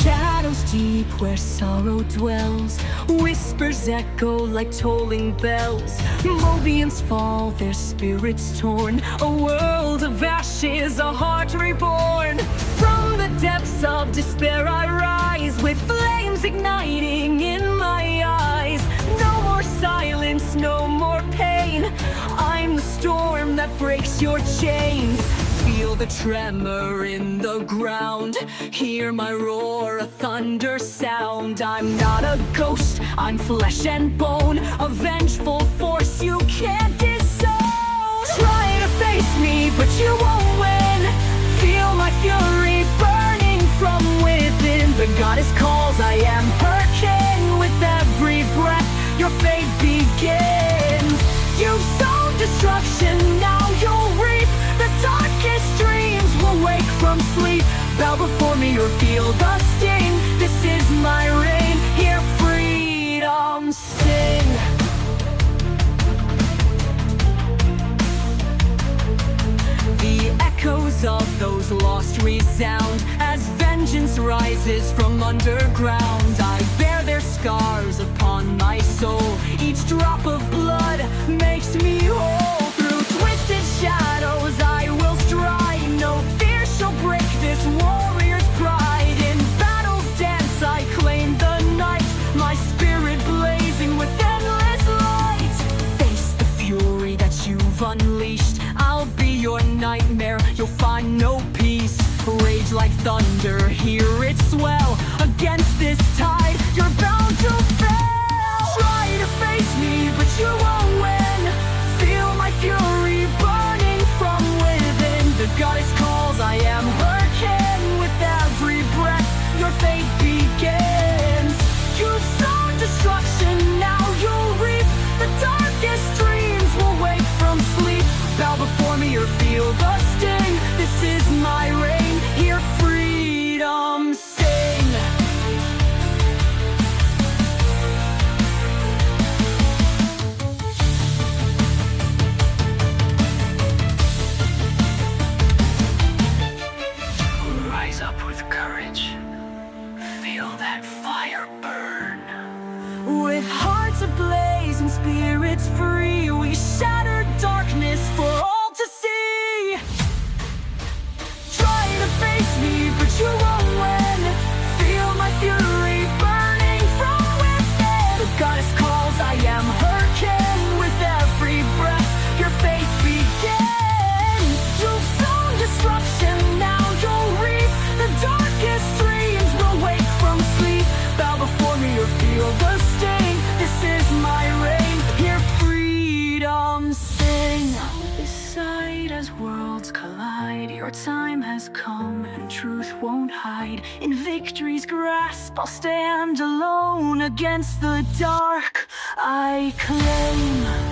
shadows deep where sorrow dwells, whispers echo like tolling bells. Mobians fall, their spirits torn, a world of ashes, a heart reborn. From the depths of despair I rise, with flames igniting in my eyes. No more silence, no more pain, I'm the storm that breaks your chains. Feel the tremor in the ground, hear my roar, a thunder sound. I'm not a ghost, I'm flesh and bone, a vengeful force you can't disown. Try to face me, but you won't win. Feel my fury burning from within. The goddess calls, I am her kin. With every breath, your fate begins. You've sown destruction, now you'll reap. The darkest dreams will wake from sleep. Bow before me or feel the sting. This is my reign, hear freedom sing. The echoes of those lost resound as vengeance rises from underground. I bear their scars upon my soul. Each drop of blood makes me whole. Through twisted shadows I will stride. No fear shall break this warrior's pride. In battle's dance I claim the night, my spirit blazing with endless light. Face the fury that you've unleashed, I'll be your nightmare, you'll find no peace. Rage like thunder, hear it swell. Against this tide, you're bound to fail. Try to face me, but you won't win. Feel my fury burning from within. The goddess calls, I am her kin. With every breath, your fate begins. You've sown destruction, now you'll reap. The darkest dreams will wake from sleep. Bow before me or feel the sting. This is my reign, hear freedom sing. Rise up with courage, feel that fire burn. With hearts ablaze and spirits free, we shatter darkness for all to see. Try to face me, but you won't win. Feel my fury burning from within. The goddess calls, I am her kin. With every breath, your fate begins. You've sown destruction, now you'll reap. The darkest dreams will wake from sleep. Bow before me or feel the sting. This is my reign, hear freedom sing. Beside as worlds collide, your time has come and truth won't hide. In victory's grasp, I'll stand alone against the dark I claim.